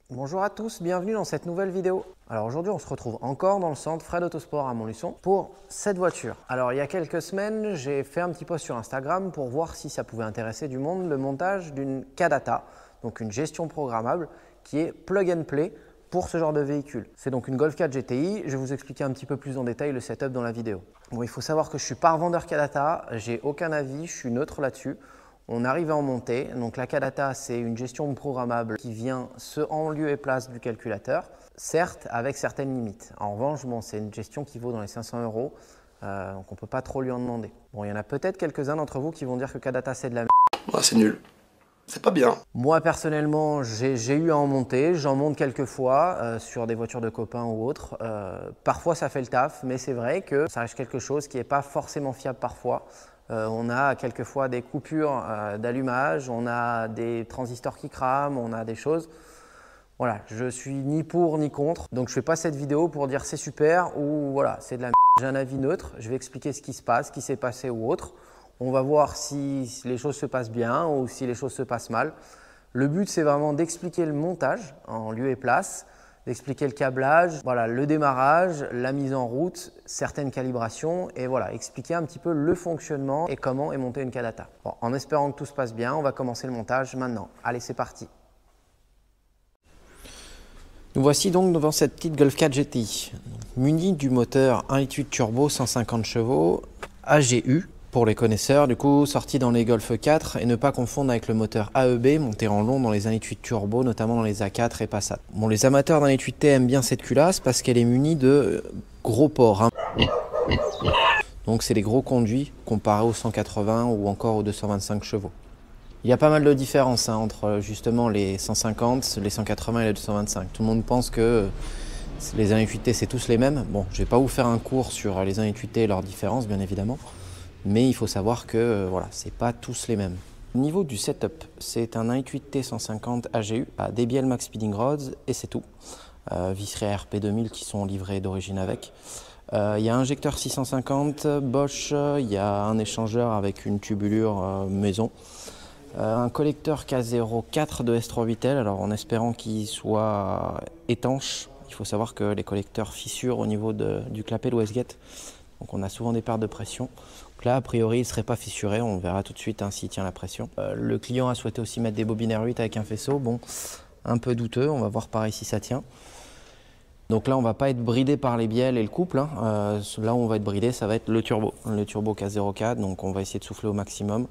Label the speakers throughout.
Speaker 1: Bonjour à tous, bienvenue dans cette nouvelle vidéo. Alors aujourd'hui on se retrouve encore dans le centre Fred Autosport à Montluçon pour cette voiture. Alors il y a quelques semaines j'ai fait un petit post sur Instagram pour voir si ça pouvait intéresser du monde le montage d'une Kadata, donc une gestion programmable qui est plug and play pour ce genre de véhicule. C'est donc une Golf 4 GTI, je vais vous expliquer un petit peu plus en détail le setup dans la vidéo. Bon, il faut savoir que je ne suis pas revendeur Kadata, j'ai aucun avis, je suis neutre là-dessus. On arrive à en monter, donc la Kadata c'est une gestion programmable qui vient en lieu et place du calculateur, certes avec certaines limites. En revanche, bon, c'est une gestion qui vaut dans les 500 €, donc on ne peut pas trop lui en demander. Bon, il y en a peut-être quelques-uns d'entre vous qui vont dire que Kadata c'est de la merde.
Speaker 2: Ouais, c'est nul, c'est pas bien.
Speaker 1: Moi personnellement j'ai eu à en monter, j'en monte quelques fois sur des voitures de copains ou autres. Parfois ça fait le taf, mais c'est vrai que ça reste quelque chose qui n'est pas forcément fiable parfois. On a quelquefois des coupures d'allumage, on a des transistors qui crament, on a des choses. Voilà, je suis ni pour ni contre, donc je ne fais pas cette vidéo pour dire c'est super ou voilà, c'est de la merde. J'ai un avis neutre, je vais expliquer ce qui se passe, ce qui s'est passé ou autre. On va voir si les choses se passent bien ou si les choses se passent mal. Le but, c'est vraiment d'expliquer le montage en lieu et place, d'expliquer le câblage, voilà, le démarrage, la mise en route, certaines calibrations et voilà, expliquer un petit peu le fonctionnement et comment est montée une Kadata. Bon, en espérant que tout se passe bien, on va commencer le montage maintenant. Allez, c'est parti. Nous voici donc devant cette petite Golf 4 GTI, munie du moteur 1,8 litre turbo 150 chevaux AGU. Pour les connaisseurs, du coup, sorti dans les Golf 4 et ne pas confondre avec le moteur AEB monté en long dans les 1,8 turbo, notamment dans les A4 et Passat. Bon, les amateurs d'un 1,8T aiment bien cette culasse parce qu'elle est munie de gros ports. Hein. Donc, c'est des gros conduits comparés aux 180 ou encore aux 225 chevaux. Il y a pas mal de différences hein, entre justement les 150, les 180 et les 225. Tout le monde pense que les 1,8T c'est tous les mêmes. Bon, je ne vais pas vous faire un cours sur les 1,8T et leurs différences, bien évidemment. Mais il faut savoir que voilà, c'est pas tous les mêmes. Au niveau du setup, c'est un 1.8T 150 AGU à des bielles Max Speeding Rods et c'est tout. Visseries RP2000 qui sont livrés d'origine avec. Il y a un injecteur 650 Bosch, il y a un échangeur avec une tubulure maison. Un collecteur K04 de S38L, alors en espérant qu'il soit étanche. Il faut savoir que les collecteurs fissurent au niveau du clapet de Westgate. Donc on a souvent des pertes de pression. Donc là, a priori, il ne serait pas fissuré. On verra tout de suite hein, s'il tient la pression. Le client a souhaité aussi mettre des bobines R8 avec un faisceau. Bon, un peu douteux. On va voir pareil si ça tient. Donc là, on ne va pas être bridé par les bielles et le couple. Hein. Là où on va être bridé, ça va être le turbo K04. Donc on va essayer de souffler au maximum,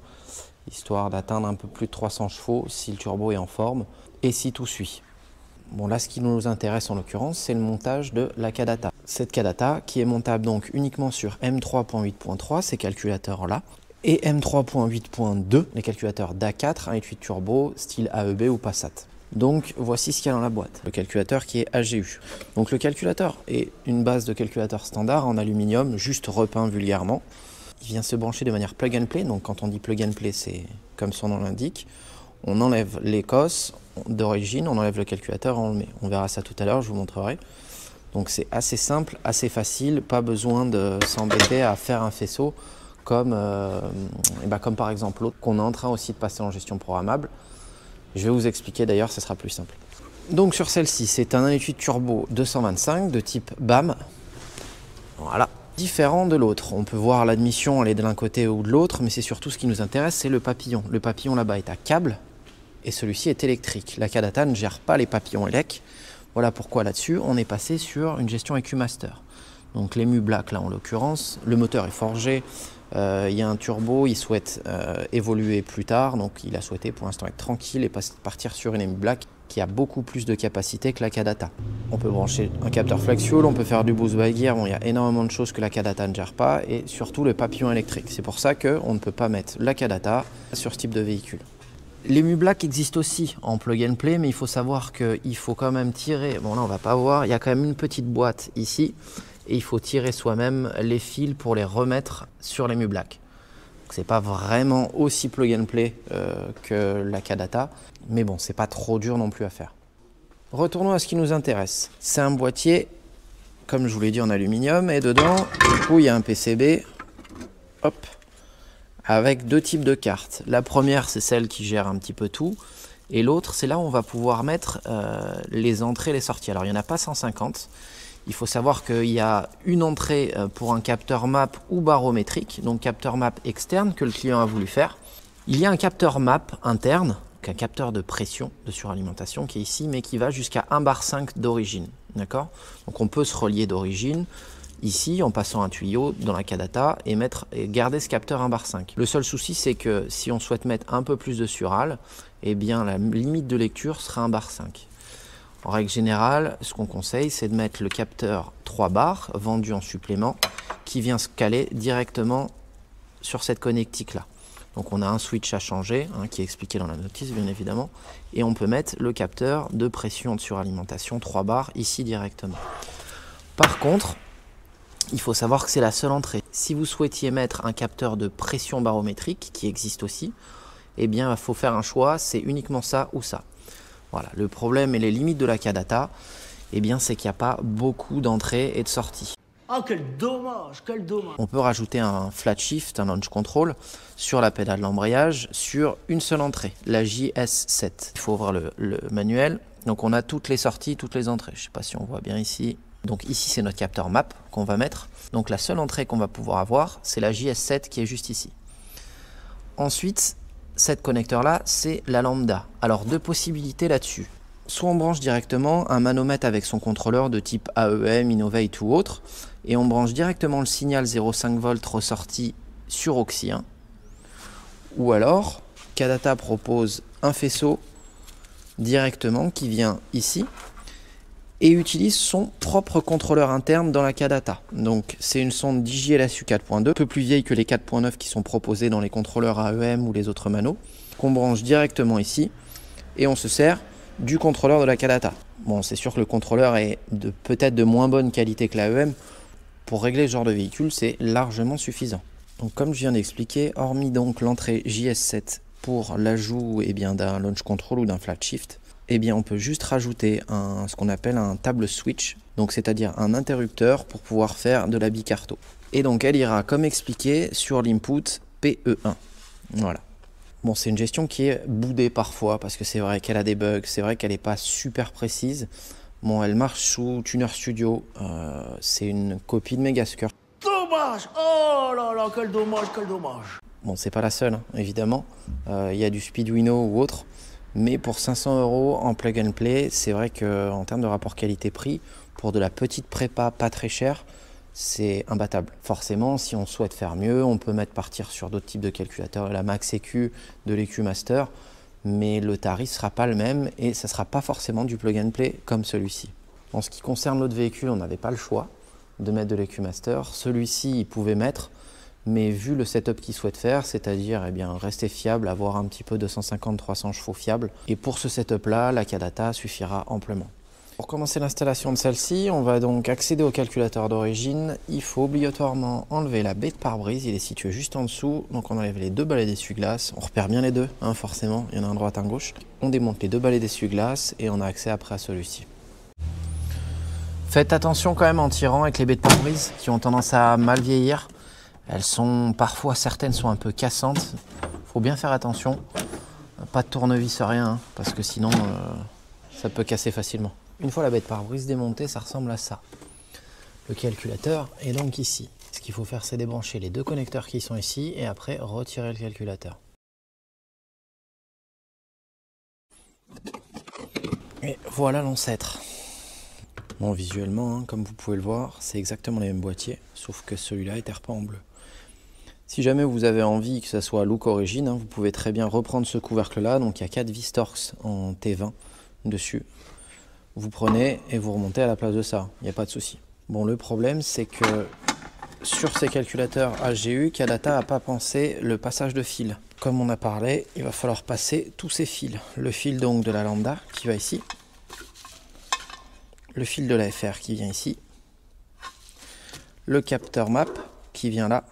Speaker 1: histoire d'atteindre un peu plus de 300 chevaux si le turbo est en forme et si tout suit. Bon là, ce qui nous intéresse en l'occurrence, c'est le montage de la Kadata. Cette Kadata qui est montable donc uniquement sur M3.8.3, ces calculateurs-là, et M3.8.2, les calculateurs d'A4, 1.8 turbo, style AEB ou Passat. Donc voici ce qu'il y a dans la boîte, le calculateur qui est AGU. Donc le calculateur est une base de calculateur standard en aluminium, juste repeint vulgairement. Il vient se brancher de manière plug and play, donc quand on dit plug and play, c'est comme son nom l'indique. On enlève les cosses d'origine, on enlève le calculateur, on le met. On verra ça tout à l'heure, je vous montrerai. Donc c'est assez simple, assez facile, pas besoin de s'embêter à faire un faisceau comme par exemple l'autre qu'on est en train aussi de passer en gestion programmable. Je vais vous expliquer d'ailleurs, ce sera plus simple. Donc sur celle-ci, c'est un 1.8 turbo 225 de type BAM. Voilà. Différent de l'autre. On peut voir l'admission, elle est de l'un côté ou de l'autre, mais c'est surtout ce qui nous intéresse, c'est le papillon. Le papillon là-bas est à câble et celui-ci est électrique. La Kadata ne gère pas les papillons élec. Voilà pourquoi là-dessus, on est passé sur une gestion EcuMaster. Donc les MU-Black là en l'occurrence, le moteur est forgé, il y a un turbo, il souhaite évoluer plus tard, donc il a souhaité pour l'instant être tranquille et partir sur une MU-Black qui a beaucoup plus de capacité que la Kadata. On peut brancher un capteur flex fuel, on peut faire du boost by gear, bon, il y a énormément de choses que la Kadata ne gère pas et surtout le papillon électrique. C'est pour ça qu'on ne peut pas mettre la Kadata sur ce type de véhicule. Les MU-Black existent aussi en plug and play, mais il faut savoir qu'il faut quand même tirer, bon là on va pas voir, il y a quand même une petite boîte ici et il faut tirer soi-même les fils pour les remettre sur les MU-Black. C'est pas vraiment aussi plug and play que la Kadata, mais bon, c'est pas trop dur non plus à faire. Retournons à ce qui nous intéresse. C'est un boîtier, comme je vous l'ai dit, en aluminium, et dedans, du coup, il y a un PCB, hop, avec deux types de cartes. La première, c'est celle qui gère un petit peu tout. Et l'autre, c'est là où on va pouvoir mettre les entrées et les sorties. Alors, il n'y en a pas 150. Il faut savoir qu'il y a une entrée pour un capteur map ou barométrique, donc capteur map externe que le client a voulu faire. Il y a un capteur map interne, un capteur de pression de suralimentation qui est ici, mais qui va jusqu'à 1,5 bar d'origine. D'accord ? Donc on peut se relier d'origine ici en passant un tuyau dans la CADATA et garder ce capteur 1,5 bar. Le seul souci, c'est que si on souhaite mettre un peu plus de sural, eh bien la limite de lecture sera 1,5 bar. En règle générale, ce qu'on conseille, c'est de mettre le capteur 3 bars vendu en supplément qui vient se caler directement sur cette connectique-là. Donc on a un switch à changer, qui est expliqué dans la notice bien évidemment, et on peut mettre le capteur de pression de suralimentation 3 bars ici directement. Par contre, il faut savoir que c'est la seule entrée. Si vous souhaitiez mettre un capteur de pression barométrique, qui existe aussi, eh bien il faut faire un choix, c'est uniquement ça ou ça. Voilà, le problème et les limites de la CADATA, eh bien c'est qu'il n'y a pas beaucoup d'entrées et de sorties.
Speaker 3: Ah, quel dommage, quel dommage.
Speaker 1: On peut rajouter un flat shift, un launch control sur la pédale d'embrayage sur une seule entrée, la JS7. Il faut ouvrir le manuel. Donc on a toutes les sorties, toutes les entrées. Je ne sais pas si on voit bien ici. Donc ici c'est notre capteur map qu'on va mettre. Donc la seule entrée qu'on va pouvoir avoir, c'est la JS7 qui est juste ici. Ensuite, cette connecteur-là, c'est la lambda. Alors deux possibilités là-dessus. Soit on branche directement un manomètre avec son contrôleur de type AEM, Innovate ou autre, et on branche directement le signal 0,5 V ressorti sur Auxi 1. Ou alors, CADATA propose un faisceau directement qui vient ici et utilise son propre contrôleur interne dans la CADATA. Donc c'est une sonde DJLSU 4.2, un peu plus vieille que les 4.9 qui sont proposés dans les contrôleurs AEM ou les autres manos, qu'on branche directement ici et on se sert du contrôleur de la CADATA. Bon, c'est sûr que le contrôleur est peut-être de moins bonne qualité que l'AEM. Pour régler ce genre de véhicule, c'est largement suffisant. Donc comme je viens d'expliquer, hormis donc l'entrée JS7 pour l'ajout d'un launch control ou d'un flat shift, eh bien on peut juste rajouter ce qu'on appelle un table switch, donc c'est-à-dire un interrupteur pour pouvoir faire de la bicarto. Et donc elle ira comme expliqué sur l'input PE1. Voilà. Bon, c'est une gestion qui est boudée parfois parce que c'est vrai qu'elle a des bugs, c'est vrai qu'elle n'est pas super précise. Bon, elle marche sous Tuner Studio, c'est une copie de Megascur.
Speaker 3: Dommage. Oh là là, quel dommage, quel dommage.
Speaker 1: Bon, c'est pas la seule, évidemment. Il y a du Speeduino ou autre. Mais pour 500 € en plug and play, c'est vrai qu'en termes de rapport qualité-prix, pour de la petite prépa pas très chère, c'est imbattable. Forcément, si on souhaite faire mieux, on peut partir sur d'autres types de calculateurs, la Max EQ de l'EQ Master, mais le tarif ne sera pas le même et ça ne sera pas forcément du plug and play comme celui-ci. En ce qui concerne l'autre véhicule, on n'avait pas le choix de mettre de l'EQ Master. Celui-ci, il pouvait mettre, mais vu le setup qu'il souhaite faire, c'est-à-dire rester fiable, avoir un petit peu 250-300 chevaux fiable, et pour ce setup-là, la CADATA suffira amplement. Pour commencer l'installation de celle-ci, on va donc accéder au calculateur d'origine. Il faut obligatoirement enlever la baie de pare-brise, il est situé juste en dessous. Donc on enlève les deux balais d'essuie-glace, on repère bien les deux, forcément, il y en a un à droite, un à gauche. On démonte les deux balais d'essuie-glace et on a accès après à celui-ci. Faites attention quand même en tirant avec les baies de pare-brise qui ont tendance à mal vieillir. Elles sont parfois, certaines sont un peu cassantes. Faut bien faire attention. Pas de tournevis, rien, parce que sinon ça peut casser facilement. Une fois la baie de pare-brise démontée, ça ressemble à ça. Le calculateur est donc ici. Ce qu'il faut faire, c'est débrancher les deux connecteurs qui sont ici et après retirer le calculateur. Et voilà l'ancêtre. Bon, visuellement, comme vous pouvez le voir, c'est exactement les mêmes boîtiers, sauf que celui-là est repeint en bleu. Si jamais vous avez envie que ça soit look origine, vous pouvez très bien reprendre ce couvercle-là. Donc il y a 4 vis Torx en T20 dessus. Vous prenez et vous remontez à la place de ça, il n'y a pas de souci. Bon, le problème, c'est que sur ces calculateurs AGU, CADATA n'a pas pensé le passage de fil. Comme on a parlé, il va falloir passer tous ces fils. Le fil donc de la lambda qui va ici. Le fil de la FR qui vient ici. Le capteur map qui vient là.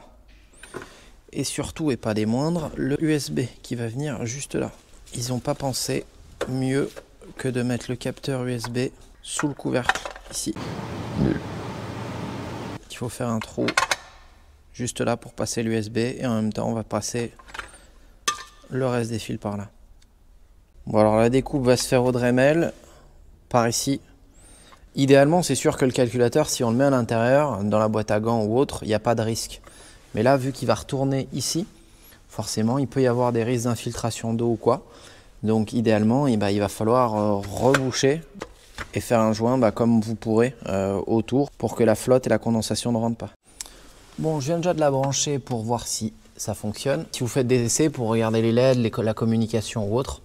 Speaker 1: Et surtout, et pas des moindres, le USB qui va venir juste là. Ils n'ont pas pensé mieux que de mettre le capteur USB sous le couvercle ici. Nul. Il faut faire un trou juste là pour passer l'USB et en même temps on va passer le reste des fils par là. Bon, alors la découpe va se faire au Dremel par ici. Idéalement, c'est sûr que le calculateur, si on le met à l'intérieur, dans la boîte à gants ou autre, il n'y a pas de risque. Mais là, vu qu'il va retourner ici, forcément, il peut y avoir des risques d'infiltration d'eau ou quoi. Donc idéalement, il va falloir reboucher et faire un joint comme vous pourrez autour pour que la flotte et la condensation ne rentrent pas. Bon, je viens déjà de la brancher pour voir si ça fonctionne. Si vous faites des essais pour regarder les LED, la communication ou autre,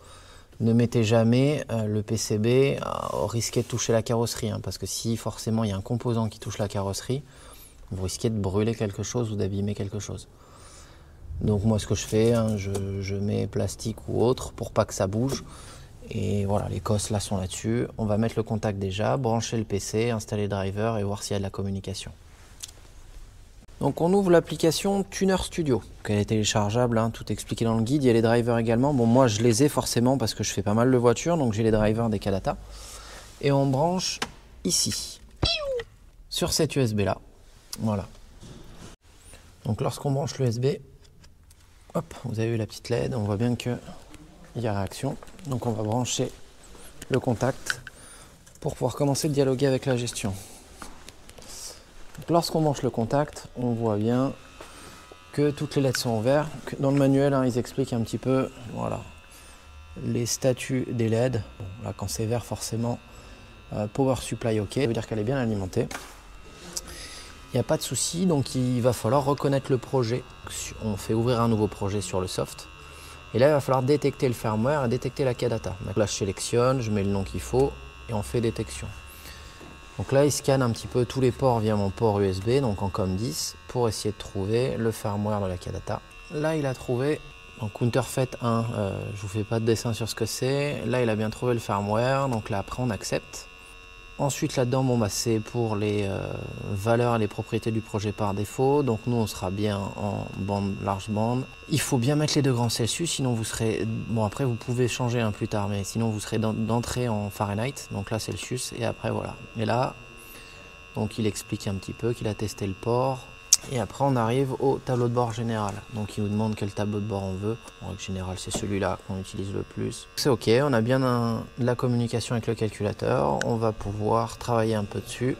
Speaker 1: ne mettez jamais le PCB au risquer de toucher la carrosserie. Parce que si forcément il y a un composant qui touche la carrosserie, vous risquez de brûler quelque chose ou d'abîmer quelque chose. Donc moi ce que je fais, je mets plastique ou autre pour pas que ça bouge. Et voilà, les cosses là sont là-dessus. On va mettre le contact déjà, brancher le PC, installer le driver et voir s'il y a de la communication. Donc on ouvre l'application Tuner Studio, qu'elle est téléchargeable, tout expliqué dans le guide. Il y a les drivers également. Bon, moi je les ai forcément parce que je fais pas mal de voitures, donc j'ai les drivers des Kadata. Et on branche ici, sur cette USB là. Voilà. Donc lorsqu'on branche l'USB, hop, vous avez vu la petite LED, on voit bien qu'il y a réaction. Donc on va brancher le contact pour pouvoir commencer de dialoguer avec la gestion. Lorsqu'on branche le contact, on voit bien que toutes les LED sont ouvertes. Dans le manuel, ils expliquent un petit peu voilà, les statuts des LED. Bon, là, quand c'est vert, forcément, power supply OK, ça veut dire qu'elle est bien alimentée. Il n'y a pas de souci, donc il va falloir reconnaître le projet. On fait ouvrir un nouveau projet sur le soft. Et là, il va falloir détecter le firmware et détecter la Kadata. Donc là, je sélectionne, je mets le nom qu'il faut et on fait détection. Donc là, il scanne un petit peu tous les ports via mon port USB, donc en COM10, pour essayer de trouver le firmware de la Kadata. Là, il a trouvé, donc Counterfeit 1, je vous fais pas de dessin sur ce que c'est. Là, il a bien trouvé le firmware, donc là, après, on accepte. Ensuite, là-dedans, c'est pour les valeurs et les propriétés du projet par défaut. Donc nous, on sera bien en bande large bande. Il faut bien mettre les 2 grands Celsius, sinon vous serez... Bon, après, vous pouvez changer plus tard, mais sinon, vous serez d'entrée en Fahrenheit. Donc là, Celsius, et après, voilà. Et là, donc il explique un petit peu qu'il a testé le port. Et après, on arrive au tableau de bord général. Donc il nous demande quel tableau de bord on veut. En règle générale, c'est celui-là qu'on utilise le plus. C'est OK, on a bien de la communication avec le calculateur. On va pouvoir travailler un peu dessus.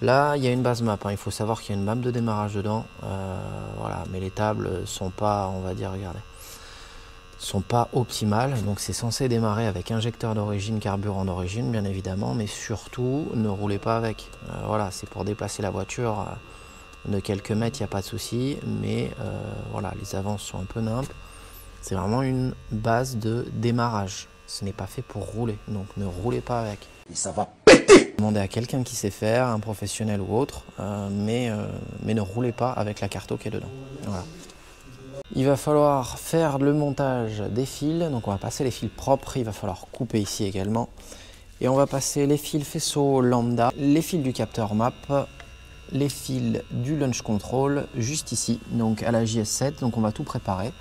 Speaker 1: Là, il y a une base map. Il faut savoir qu'il y a une map de démarrage dedans. Voilà, mais les tables sont pas, on va dire, regardez, sont pas optimales. Donc c'est censé démarrer avec injecteur d'origine, carburant d'origine, bien évidemment. Mais surtout, ne roulez pas avec. Voilà, c'est pour déplacer la voiture de quelques mètres, il n'y a pas de souci, mais voilà, les avances sont un peu nimpes. C'est vraiment une base de démarrage. Ce n'est pas fait pour rouler, donc ne roulez pas avec.
Speaker 2: Et ça va péter!
Speaker 1: Demandez à quelqu'un qui sait faire, un professionnel ou autre, mais ne roulez pas avec la carto qui est dedans. Voilà. Il va falloir faire le montage des fils, donc on va passer les fils propres, il va falloir couper ici également. Et on va passer les fils faisceau lambda, les fils du capteur map, les fils du launch control juste ici, donc à la JS7. Donc on va tout préparer,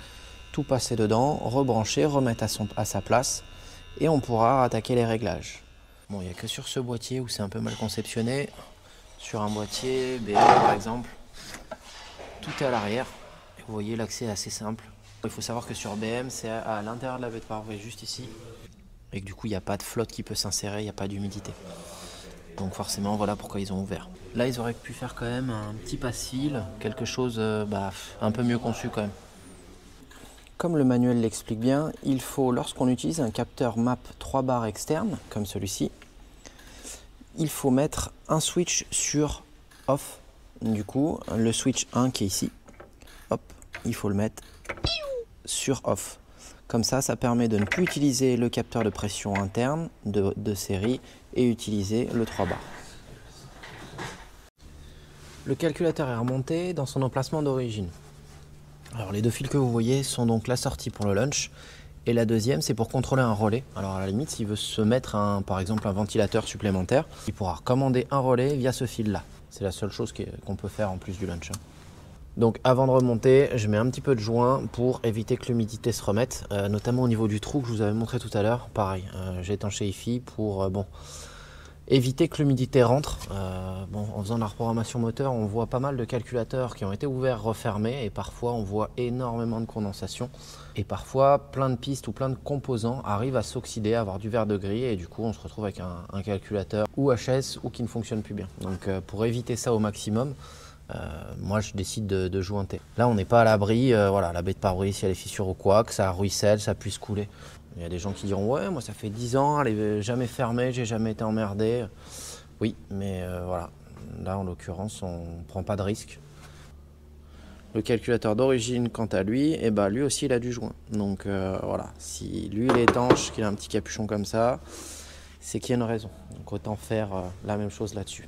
Speaker 1: tout passer dedans, rebrancher, remettre à sa place et on pourra attaquer les réglages. Bon, il n'y a que sur ce boîtier où c'est un peu mal conceptionné. Sur un boîtier BM par exemple, tout est à l'arrière. Vous voyez, l'accès est assez simple. Il faut savoir que sur BM, c'est à l'intérieur de la baie de pare, vous voyez juste ici. Et que du coup, il n'y a pas de flotte qui peut s'insérer, il n'y a pas d'humidité. Donc forcément, voilà pourquoi ils ont ouvert. Là, ils auraient pu faire quand même un petit passe-fil, quelque chose un peu mieux conçu quand même. Comme le manuel l'explique bien, il faut, lorsqu'on utilise un capteur MAP 3 barres externe, comme celui-ci, il faut mettre un switch sur off. Du coup, le switch 1 qui est ici, hop, il faut le mettre sur off. Comme ça, ça permet de ne plus utiliser le capteur de pression interne de série et utiliser le 3 bars. Le calculateur est remonté dans son emplacement d'origine. Alors les 2 fils que vous voyez sont donc la sortie pour le launch et la deuxième c'est pour contrôler un relais. Alors à la limite, s'il veut se mettre par exemple un ventilateur supplémentaire, il pourra commander un relais via ce fil là. C'est la seule chose qu'on peut faire en plus du launch. Donc avant de remonter, je mets un petit peu de joint pour éviter que l'humidité se remette, notamment au niveau du trou que je vous avais montré tout à l'heure. Pareil, j'ai étanché IFI pour Éviter que l'humidité rentre. Bon, en faisant de la reprogrammation moteur, on voit pas mal de calculateurs qui ont été ouverts, refermés, et parfois on voit énormément de condensation. Et parfois, plein de pistes ou plein de composants arrivent à s'oxyder, à avoir du verre de gris, et du coup, on se retrouve avec un calculateur ou HS ou qui ne fonctionne plus bien. Donc, pour éviter ça au maximum, moi je décide de jointer. Là, on n'est pas à l'abri, voilà, la baie de pare-brise, s'il y a des fissures ou quoi, que ça ruisselle, ça puisse couler. Il y a des gens qui diront ouais, moi ça fait 10 ans, elle n'est jamais fermée, j'ai jamais été emmerdé. Oui, mais voilà, là en l'occurrence on ne prend pas de risque. Le calculateur d'origine, quant à lui, eh ben, lui aussi il a du joint. Donc voilà, si lui il est étanche, qu'il a un petit capuchon comme ça, c'est qu'il y a une raison. Donc autant faire la même chose là-dessus.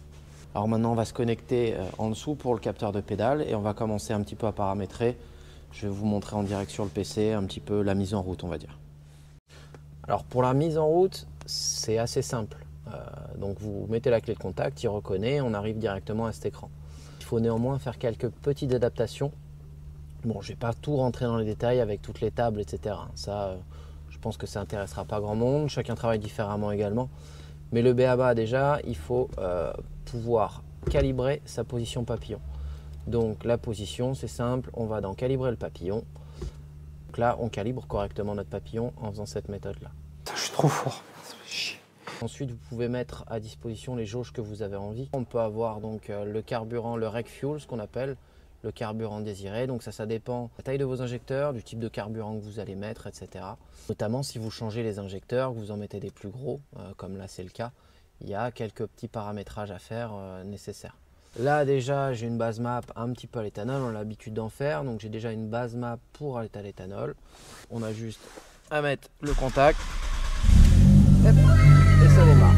Speaker 1: Alors maintenant on va se connecter en dessous pour le capteur de pédale et on va commencer un petit peu à paramétrer. Je vais vous montrer en direct sur le PC un petit peu la mise en route, on va dire. Alors pour la mise en route, c'est assez simple. Donc vous mettez la clé de contact, il reconnaît, on arrive directement à cet écran. Il faut néanmoins faire quelques petites adaptations. Bon, je ne vais pas tout rentrer dans les détails avec toutes les tables, etc. Ça, je pense que ça n'intéressera pas grand monde. Chacun travaille différemment également. Mais le b.a-ba déjà, il faut pouvoir calibrer sa position papillon. Donc la position, c'est simple, on va dans calibrer le papillon. Donc là, on calibre correctement notre papillon en faisant cette méthode-là.
Speaker 2: Je suis trop fort. Ça fait chier.
Speaker 1: Ensuite, vous pouvez mettre à disposition les jauges que vous avez envie. On peut avoir donc le carburant, le rec fuel, ce qu'on appelle le carburant désiré. Donc ça dépend de la taille de vos injecteurs, du type de carburant que vous allez mettre, etc. Notamment si vous changez les injecteurs, que vous en mettez des plus gros, comme là c'est le cas, il y a quelques petits paramétrages à faire nécessaires. Là déjà j'ai une base map un petit peu à l'éthanol, on a l'habitude d'en faire, donc j'ai déjà une base map pour aller à l'éthanol. On a juste à mettre le contact et ça démarre.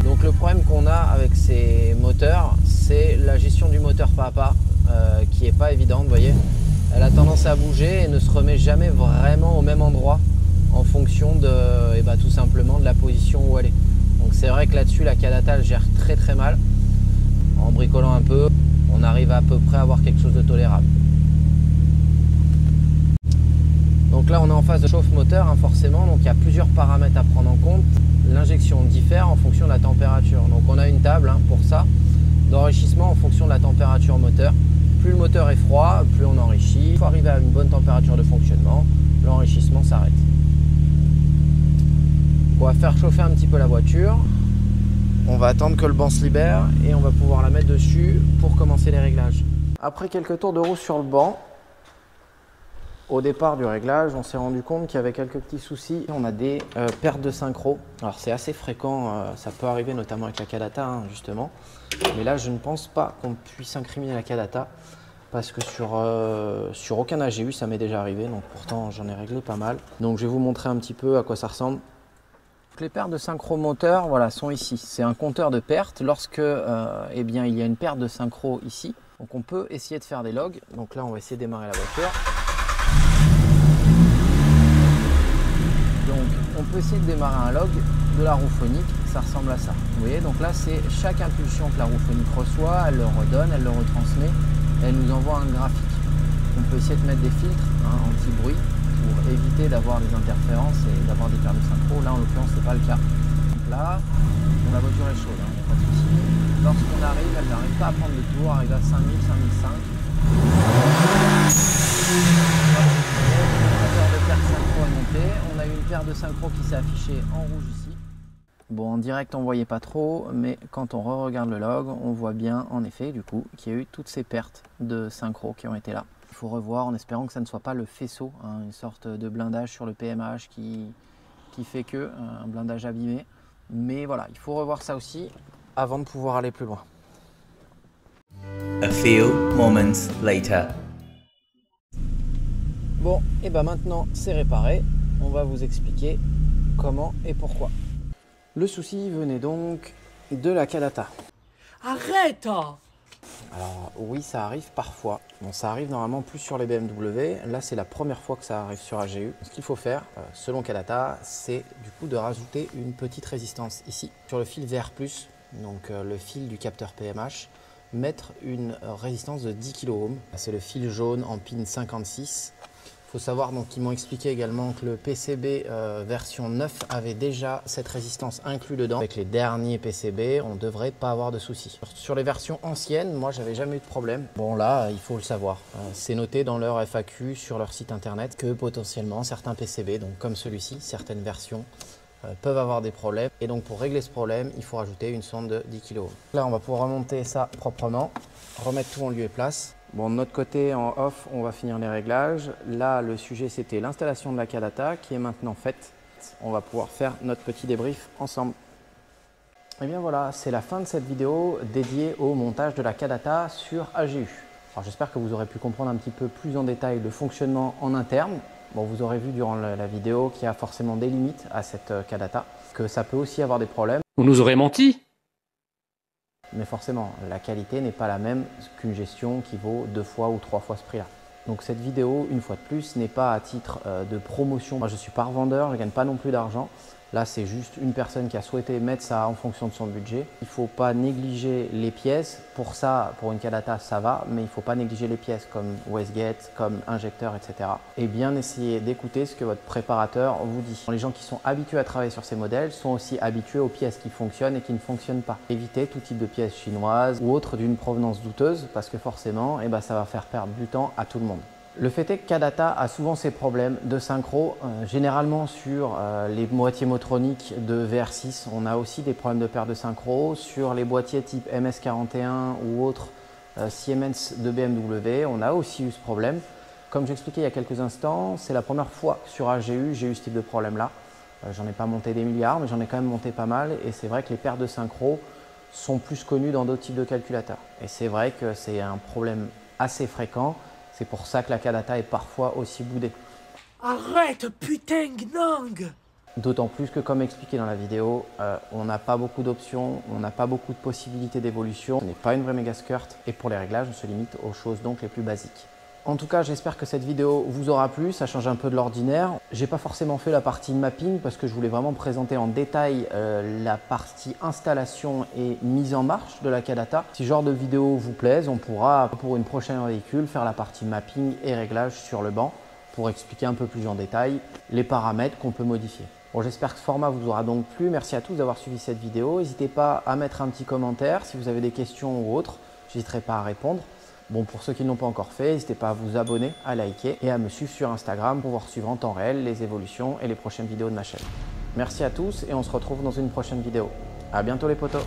Speaker 1: Donc le problème qu'on a avec ces moteurs, c'est la gestion du moteur pas à pas qui n'est pas évidente, vous voyez. Elle a tendance à bouger et ne se remet jamais vraiment au même endroit en fonction de, tout simplement de la position où elle est. Donc c'est vrai que là-dessus la Kadata elle gère très mal. En bricolant un peu, on arrive à peu près à avoir quelque chose de tolérable. Donc là on est en phase de chauffe moteur forcément, donc il y a plusieurs paramètres à prendre en compte. L'injection diffère en fonction de la température. Donc on a une table pour ça, d'enrichissement en fonction de la température moteur. Plus le moteur est froid, plus on enrichit. Il faut arriver à une bonne température de fonctionnement, l'enrichissement s'arrête. On va faire chauffer un petit peu la voiture. On va attendre que le banc se libère et on va pouvoir la mettre dessus pour commencer les réglages. Après quelques tours de roue sur le banc, au départ du réglage, on s'est rendu compte qu'il y avait quelques petits soucis. On a des pertes de synchro. Alors c'est assez fréquent, ça peut arriver notamment avec la Kadata justement. Mais là je ne pense pas qu'on puisse incriminer la Kadata parce que sur aucun AGU ça m'est déjà arrivé. Donc pourtant j'en ai réglé pas mal. Donc je vais vous montrer un petit peu à quoi ça ressemble. Les pertes de synchro moteur voilà, sont ici. C'est un compteur de pertes. Lorsque il y a une perte de synchro ici, donc on peut essayer de faire des logs. Donc là, on va essayer de démarrer la voiture. Donc on peut essayer de démarrer un log de la roue phonique. Ça ressemble à ça. Vous voyez, donc là, c'est chaque impulsion que la roue phonique reçoit, elle le redonne, elle le retransmet, et elle nous envoie un graphique. On peut essayer de mettre des filtres anti-bruit pour éviter d'avoir des interférences et d'avoir des pertes de synchro. Là en l'occurrence c'est pas le cas. Donc là, bon, la voiture est chaude, il n'y a pas de souci. Lorsqu'on arrive, elle n'arrive pas à prendre le tour, arrive à 5000, 5005. Le perte synchro est monté. On a eu une perte de synchro qui s'est affichée en rouge ici. Bon, en direct on ne voyait pas trop, mais quand on re-regarde le log, on voit bien en effet du coup qu'il y a eu toutes ces pertes de synchro qui ont été là. Il faut revoir en espérant que ça ne soit pas le faisceau, une sorte de blindage sur le PMH qui fait que, un blindage abîmé. Mais voilà, il faut revoir ça aussi avant de pouvoir aller plus loin.
Speaker 4: A few moments later.
Speaker 1: Bon, et ben maintenant c'est réparé, on va vous expliquer comment et pourquoi. Le souci venait donc de la Kadata.
Speaker 3: Arrête!
Speaker 1: Alors oui, ça arrive parfois. Bon, ça arrive normalement plus sur les BMW. Là, c'est la première fois que ça arrive sur AGU. Ce qu'il faut faire, selon Kadata, c'est du coup de rajouter une petite résistance ici. Sur le fil VR+, donc le fil du capteur PMH, mettre une résistance de 10 kΩ. C'est le fil jaune en pin 56. Il faut savoir donc qu'ils m'ont expliqué également que le PCB version 9 avait déjà cette résistance inclus dedans. Avec les derniers PCB, on ne devrait pas avoir de soucis. Sur les versions anciennes, moi j'avais jamais eu de problème. Bon là, il faut le savoir. C'est noté dans leur FAQ sur leur site internet que potentiellement certains PCB, donc comme celui-ci, certaines versions peuvent avoir des problèmes. Et donc pour régler ce problème, il faut rajouter une sonde de 10 kV. Là, on va pouvoir remonter ça proprement, remettre tout en lieu et place. Bon, de notre côté, en off, on va finir les réglages. Là, le sujet, c'était l'installation de la Kadata qui est maintenant faite. On va pouvoir faire notre petit débrief ensemble. Et bien voilà, c'est la fin de cette vidéo dédiée au montage de la Kadata sur AGU. Alors j'espère que vous aurez pu comprendre un petit peu plus en détail le fonctionnement en interne. Bon, vous aurez vu durant la vidéo qu'il y a forcément des limites à cette Kadata, que ça peut aussi avoir des problèmes.
Speaker 5: Vous nous aurez menti.
Speaker 1: Mais forcément, la qualité n'est pas la même qu'une gestion qui vaut 2 fois ou 3 fois ce prix-là. Donc cette vidéo, une fois de plus, n'est pas à titre de promotion. Moi, je ne suis pas revendeur, je ne gagne pas non plus d'argent. Là, c'est juste une personne qui a souhaité mettre ça en fonction de son budget. Il ne faut pas négliger les pièces. Pour ça, pour une Kadata, ça va, mais il ne faut pas négliger les pièces comme wastegate, comme injecteur, etc. Et bien essayer d'écouter ce que votre préparateur vous dit. Les gens qui sont habitués à travailler sur ces modèles sont aussi habitués aux pièces qui fonctionnent et qui ne fonctionnent pas. Évitez tout type de pièces chinoises ou autres d'une provenance douteuse parce que forcément, ça va faire perdre du temps à tout le monde. Le fait est que Kadata a souvent ces problèmes de synchro. Généralement sur les boîtiers Motronic de VR6, on a aussi des problèmes de perte de synchro. Sur les boîtiers type MS41 ou autres Siemens de BMW, on a aussi eu ce problème. Comme j'expliquais il y a quelques instants, c'est la première fois que sur AGU j'ai eu ce type de problème-là. J'en ai pas monté des milliards, mais j'en ai quand même monté pas mal. Et c'est vrai que les pertes de synchro sont plus connues dans d'autres types de calculateurs. Et c'est vrai que c'est un problème assez fréquent. C'est pour ça que la Kadata est parfois aussi boudée.
Speaker 3: Arrête, putain, gnang!
Speaker 1: D'autant plus que, comme expliqué dans la vidéo, on n'a pas beaucoup d'options, on n'a pas beaucoup de possibilités d'évolution. Ce n'est pas une vraie méga skirt et pour les réglages, on se limite aux choses donc les plus basiques. En tout cas, j'espère que cette vidéo vous aura plu, ça change un peu de l'ordinaire. J'ai pas forcément fait la partie mapping parce que je voulais vraiment présenter en détail la partie installation et mise en marche de la Kadata. Si ce genre de vidéo vous plaise, on pourra pour une prochaine véhicule faire la partie mapping et réglage sur le banc pour expliquer un peu plus en détail les paramètres qu'on peut modifier. Bon, j'espère que ce format vous aura donc plu. Merci à tous d'avoir suivi cette vidéo. N'hésitez pas à mettre un petit commentaire si vous avez des questions ou autres. J'hésiterai pas à répondre. Bon, pour ceux qui ne l'ont pas encore fait, n'hésitez pas à vous abonner, à liker et à me suivre sur Instagram pour voir suivre en temps réel les évolutions et les prochaines vidéos de ma chaîne. Merci à tous et on se retrouve dans une prochaine vidéo. À bientôt les potos!